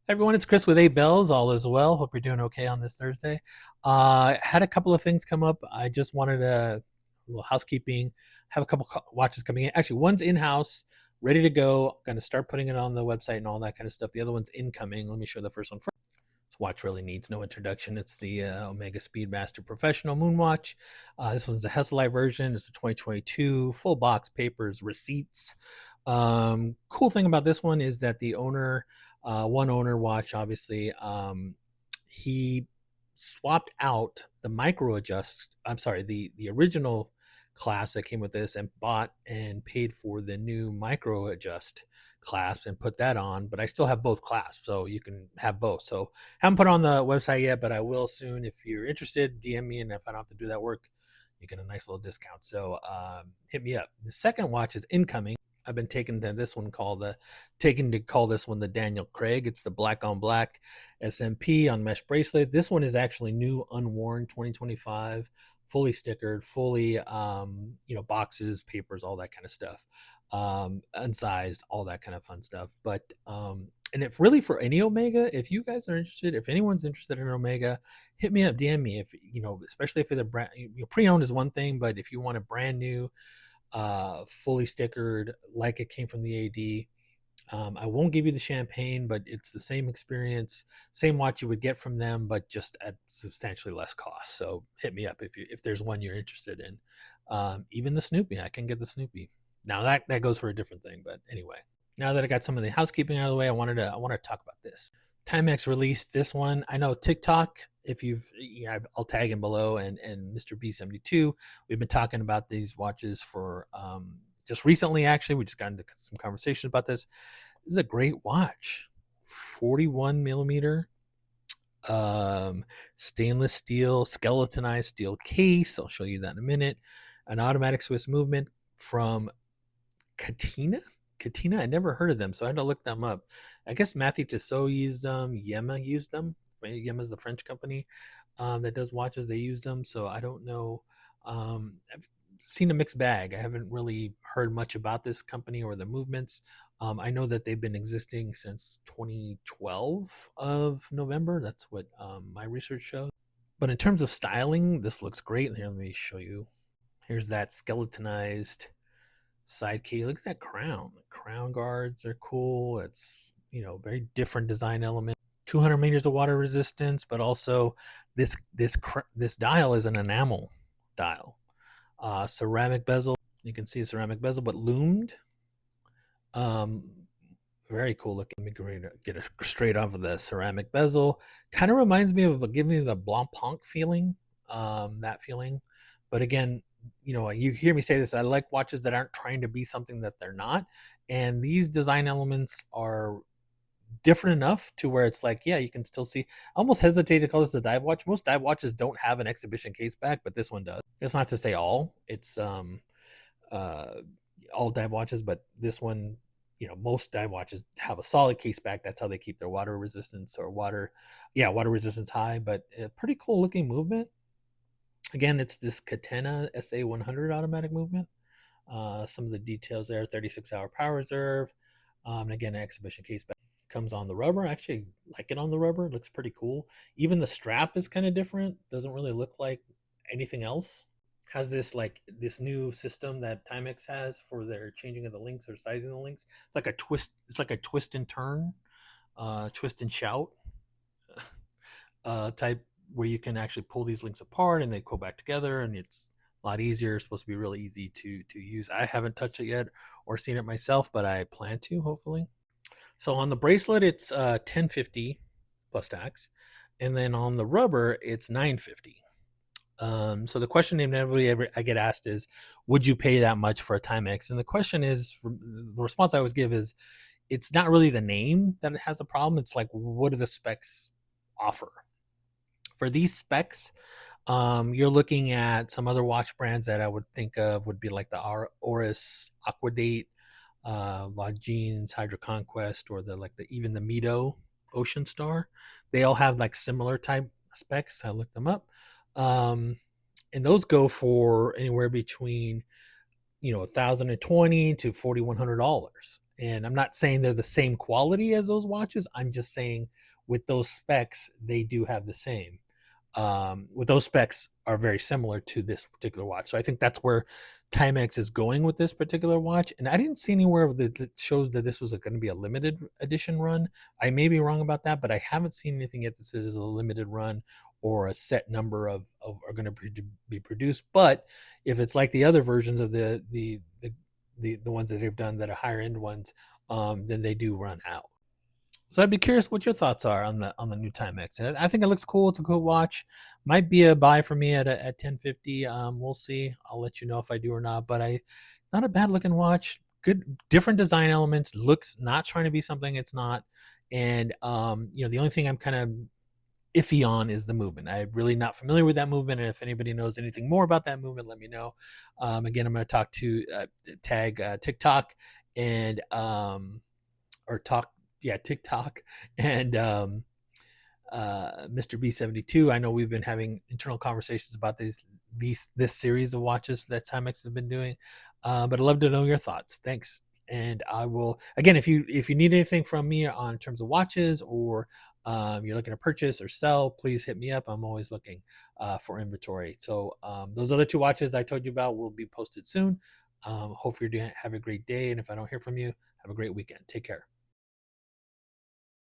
Everyone, it's Chris with Eight Bells. All is well. Hope you're doing okay on this Thursday. Had a couple of things come up. I just wanted a little housekeeping. Have a couple watches coming in. Actually, one's in house, ready to go. Going to start putting it on the website and all that kind of stuff. The other one's incoming. Let me show the first one first. This watch really needs no introduction. It's the Omega Speedmaster Professional Moon Watch. This one's the Heselite version. It's the 2022 full box, papers, receipts. Cool thing about this one is that the owner, one owner watch, obviously, he swapped out the micro adjust. I'm sorry, the original clasp that came with this, and bought and paid for the new micro adjust clasp and put that on. But I still have both clasps, so you can have both. So haven't put it on the website yet, but I will soon. If you're interested, DM me, and if I don't have to do that work, you get a nice little discount. So hit me up. The second watch is incoming. I've been taking this one taking to call this one the Daniel Craig. It's the black on black SMP on mesh bracelet. This one is actually new, unworn, 2025, fully stickered, fully boxes, papers, all that kind of stuff, unsized, all that kind of fun stuff. But and if really for any Omega, if you guys are interested, if anyone's interested in Omega, hit me up, DM me. If especially if it's a brand, pre-owned is one thing, but if you want a brand new, fully stickered, like it came from the AD. I won't give you the champagne, but it's the same experience, same watch you would get from them, but just at substantially less cost. So hit me up if there's one you're interested in. Even the Snoopy, I can get the Snoopy. Now that goes for a different thing, but anyway. Now that I got some of the housekeeping out of the way, I wanted to talk about this. Timex released this one. I know TikTok. If I'll tag him below, and Mr. B72. We've been talking about these watches for just recently. Actually, we just got into some conversation about this. This is a great watch, 41 millimeter, stainless steel, skeletonized steel case. I'll show you that in a minute. An automatic Swiss movement from Katina. I never heard of them, so I had to look them up. I guess Matthew Tissot used them. Yema used them. Yema is the French company that does watches. They use them, so I don't know. I've seen a mixed bag. I haven't really heard much about this company or the movements. I know that they've been existing since 2012 of November. That's what my research shows. But in terms of styling, this looks great. Here, let me show you. Here's that skeletonized side key. Look at that crown. The crown guards are cool. It's very different design element. 200 meters of water resistance, but also this dial is an enamel dial. Ceramic bezel. You can see a ceramic bezel, but loomed. Very cool looking. Let me get it straight off of the ceramic bezel. Kind of reminds me of giving me the Blancpain feeling. That feeling, but again, you hear me say this. I like watches that aren't trying to be something that they're not, and these design elements are different enough to where it's like, yeah, you can still see. I almost hesitate to call this a dive watch. Most dive watches don't have an exhibition case back, but this one does. It's not to say all. It's uh all dive watches, but this one, most dive watches have a solid case back. That's how they keep their water resistance water resistance high. But a pretty cool looking movement. Again, it's this Catena SA100 automatic movement. Some of the details there: 36-hour power reserve. And again, an exhibition case back. Comes on the rubber. I actually like it on the rubber. It looks pretty cool. Even the strap is kind of different. Doesn't really look like anything else. Has this new system that Timex has for their changing of the links or sizing the links. Like a twist. It's like a twist and turn, twist and shout type, where you can actually pull these links apart and they go back together, and it's a lot easier. It's supposed to be really easy to use. I haven't touched it yet or seen it myself, but I plan to, hopefully. So on the bracelet, it's 1050 plus tax, and then on the rubber, it's 950. So the question inevitably I get asked is, would you pay that much for a Timex? And the question is, the response I always give is, it's not really the name that it has a problem. It's like, what do the specs offer? For these specs, you're looking at some other watch brands that I would think of would be like the Oris Aquadate, Longines, Hydro Conquest, or even the Mito Ocean Star. They all have like similar type specs. I looked them up, and those go for anywhere between 1,020 to $4,100. And I'm not saying they're the same quality as those watches. I'm just saying with those specs, they do have the same. With those specs are very similar to this particular watch. So I think that's where Timex is going with this particular watch. And I didn't see anywhere that shows that this was going to be a limited edition run. I may be wrong about that, but I haven't seen anything yet that says it's a limited run or a set number of are going to be produced. But if it's like the other versions of the ones that they've done that are higher end ones, then they do run out. So I'd be curious what your thoughts are on the new Timex. I think it looks cool. It's a cool watch. Might be a buy for me at 1050. We'll see. I'll let you know if I do or not. But not a bad looking watch. Good different design elements. Looks not trying to be something it's not. And the only thing I'm kind of iffy on is the movement. I'm really not familiar with that movement, and if anybody knows anything more about that movement, let me know. Again, I'm going to talk to tag TikTok and or talk yeah TikTok and Mr. B72. I know we've been having internal conversations about this series of watches that Timex has been doing, but I'd love to know your thoughts. Thanks, and I will again if you need anything from me on terms of watches or you're looking to purchase or sell, please hit me up. I'm always looking for inventory. So those other two watches I told you about will be posted soon. Hopefully you're have a great day, and if I don't hear from you, have a great weekend. Take care.